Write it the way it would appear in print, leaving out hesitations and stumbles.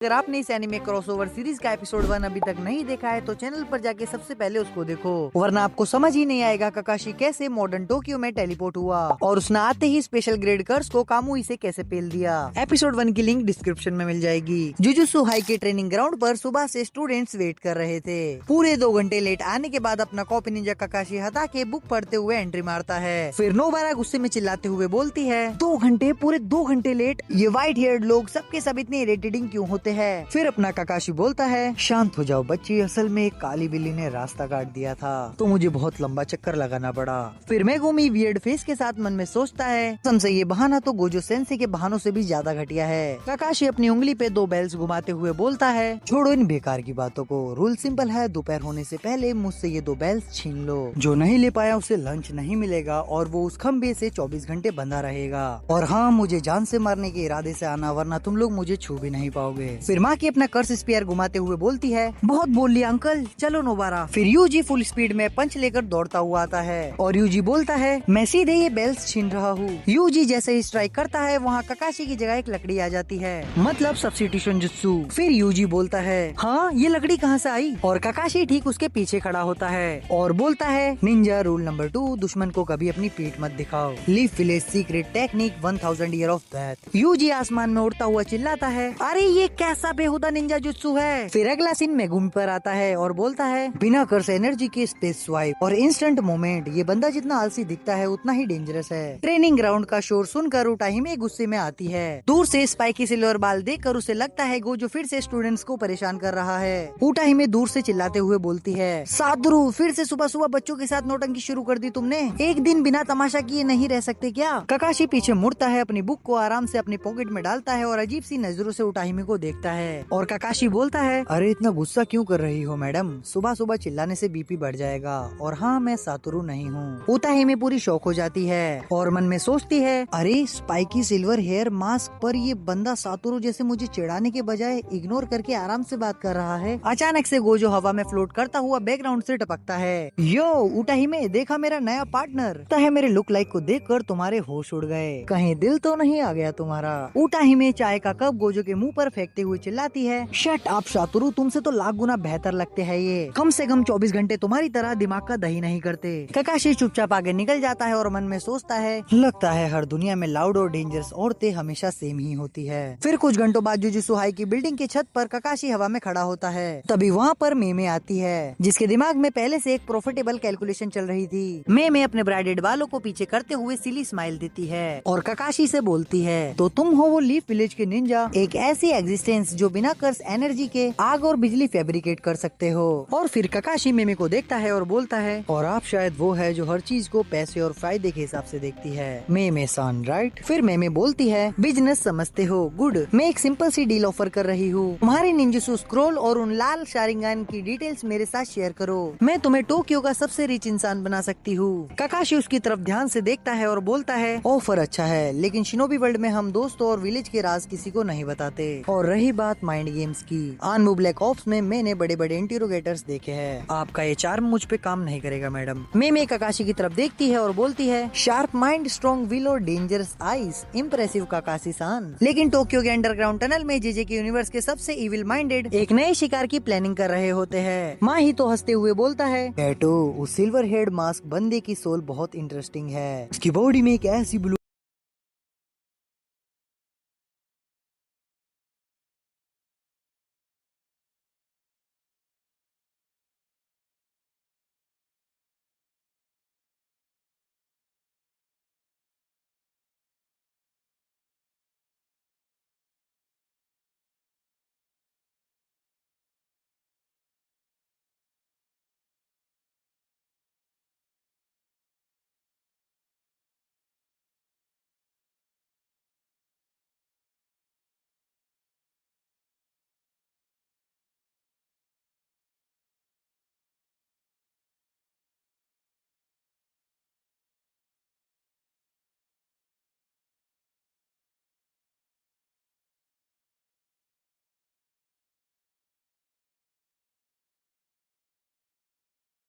अगर आपने इस एनिमे क्रॉसओवर सीरीज का एपिसोड 1 अभी तक नहीं देखा है तो चैनल पर जाके सबसे पहले उसको देखो, वरना आपको समझ ही नहीं आएगा काकाशी कैसे मॉडर्न टोक्यो में टेलीपोर्ट हुआ और उसने आते ही स्पेशल ग्रेड कर्स को कामुई से कैसे पेल दिया। एपिसोड 1 की लिंक डिस्क्रिप्शन में मिल जाएगी। जुजुत्सु हाई के ट्रेनिंग ग्राउंड पर सुबह से स्टूडेंट्स वेट कर रहे थे। पूरे 2 घंटे लेट आने के बाद अपना कॉपी निंजा काकाशी हटा के बुक पढ़ते हुए एंट्री मारता है। फिर नोबारा गुस्से में चिल्लाते हुए बोलती है, 2 घंटे, पूरे 2 घंटे लेट, ये व्हाइट हेयर्ड लोग सबके सब इतने इरिटेटिंग क्यों होते हैं। फिर अपना काकाशी बोलता है, शांत हो जाओ बच्ची, असल में एक काली बिल्ली ने रास्ता काट दिया था तो मुझे बहुत लंबा चक्कर लगाना पड़ा। फिर मेगुमी वियर्ड फेस के साथ मन में सोचता है, कसम से ये बहाना तो गोजो सेंसे के बहानों से भी ज्यादा घटिया है। काकाशी अपनी उंगली पे 2 बेल्स घुमाते हुए बोलता है, छोड़ो इन बेकार की बातों को, रूल सिंपल है, दोपहर होने से पहले मुझसे ये 2 बेल्स छीन लो। जो नहीं ले पाया उसे लंच नहीं मिलेगा और वो उस खंबे से 24 घंटे बंधा रहेगा। और हाँ, मुझे जान से मारने के इरादे से आना, वरना तुम लोग मुझे छू भी नहीं पाओगे। फिर माँ की अपना कर्स स्पीयर घुमाते हुए बोलती है, बहुत बोल लिया अंकल, चलो नोबारा। फिर यूजी फुल स्पीड में पंच लेकर दौड़ता हुआ आता है और यूजी बोलता है, मैं सीधे ये बेल्स छीन रहा हूँ। यूजी जैसे ही स्ट्राइक करता है वहाँ काकाशी की जगह एक लकड़ी आ जाती है, मतलब सब्स्टिट्यूशन जुत्सु। फिर यूजी बोलता है, हाँ ये लकड़ी कहाँ से आई, और काकाशी ठीक उसके पीछे खड़ा होता है और बोलता है, निंजा रूल नंबर 2, दुश्मन को कभी अपनी पीठ मत दिखाओ। Leave village secret technique 1000 year of death. यूजी आसमान में उड़ता हुआ चिल्लाता है, अरे ये कैसा बेहुदा निंजा जुत्सु है। फिर अगला सीन मेगुमी पर आता है और बोलता है, बिना कर्स एनर्जी के स्पेस स्वाइप और इंस्टेंट मूवमेंट, ये बंदा जितना आलसी दिखता है उतना ही डेंजरस है। ट्रेनिंग ग्राउंड का शोर सुनकर उटाहिमे गुस्से में आती है। दूर से स्पाइकी सिल्वर बाल देखकर उसे लगता है गोजो फिर से स्टूडेंट्स को परेशान कर रहा है। उटाहिमे दूर से चिल्लाते हुए बोलती है, सादुरु, फिर से सुबह सुबह बच्चों के साथ नौटंकी शुरू कर दी तुमने, एक दिन बिना तमाशा किए नहीं रह सकते क्या। काकाशी पीछे मुड़ता है, अपनी बुक को आराम से अपनी पॉकेट में डालता है और अजीब सी नजरों से उटाहिमे को देखता है और काकाशी बोलता है, अरे इतना गुस्सा क्यों कर रही हो मैडम, सुबह सुबह चिल्लाने से बीपी बढ़ जाएगा। और हाँ, मैं सातुरु नहीं हूँ। उताहिमे पूरी शौक हो जाती है और मन में सोचती है, अरे स्पाइकी सिल्वर हेयर मास्क पर ये बंदा सातुरु जैसे मुझे चिढ़ाने के बजाय इग्नोर करके आराम से बात कर रहा है। अचानक से गोजो हवा में फ्लोट करता हुआ बैकग्राउंड से टपकता है, यो उटाहिमे, देखा मेरा नया पार्टनर। है मेरे लुक लाइक को देखकर तुम्हारे होश उड़ गए, कहीं दिल तो नहीं आ गया तुम्हारा। उटाहिमे चाय का कप गोजो के मुंह पर फेंकते हुए चिल्लाती है, शट अप सातुरु, तुमसे तो लाख गुना बेहतर लगते हैं ये, कम से कम 24 घंटे तुम्हारी तरह दिमाग का दही नहीं करते। काकाशी चुपचाप आगे निकल जाता है और मन में सोचता है, लगता है हर दुनिया में लाउड और डेंजरस औरतें हमेशा सेम ही होती है। फिर कुछ घंटों बाद जुजुत्सु हाई की बिल्डिंग की छत पर काकाशी हवा में खड़ा होता है। तभी वहाँ पर मेमे आती है, जिसके दिमाग में पहले से एक प्रॉफिटेबल कैलकुलेशन चल रही थी। मेमे अपने ब्राइडेड बालों को पीछे करते हुए सिली स्माइल देती है और काकाशी से बोलती है, तो तुम हो वो लीफ विलेज के निंजा, एक ऐसी एग्जिस्टेंस जो बिना कर्स एनर्जी के आग और बिजली फैब्रिकेट कर सकते हो। और फिर काकाशी मेमे को देखता है और बोलता है, और आप शायद वो है जो हर चीज को पैसे और फायदे के हिसाब से देखती है, मेमे सान, राइट। फिर मेमे बोलती है, बिजनेस समझते हो, गुड, मैं एक सिंपल सी डील ऑफर कर रही हूँ, तुम्हारी निंजुत्सु स्क्रोल और उन लाल शारिंगान की डिटेल्स मेरे साथ शेयर करो, मैं तुम्हें टोक्यो का सबसे रिच इंसान बना सकती हूँ। काकाशी उसकी तरफ ध्यान से देखता है और बोलता है, ऑफर अच्छा है, लेकिन शिनोबी वर्ल्ड में हम दोस्तों और विलेज के राज किसी को नहीं बताते। और रही बात माइंड गेम्स की, आनमू ब्लैक ऑप्स में मैंने बड़े बड़े इंटरोगेटर्स देखे हैं, आपका ये चार्म मुझ पे काम नहीं करेगा मैडम। मेमे काकाशी की तरफ देखती है और बोलती है, शार्प माइंड, स्ट्रॉन्ग विल और डेंजरस आईज, इम्प्रेसिव काकाशी सान। लेकिन टोक्यो के अंडरग्राउंड टनल में जेजे के यूनिवर्स के सबसे इविल माइंडेड एक नए शिकार की प्लानिंग कर रहे होते हैं। माँ ही तो हंसते हुए बोलता है, बेटो, उस सिल्वर हेड मास्क बंदे की सोल बहुत इंटरेस्टिंग है, उसकी बॉडी में एक ऐसी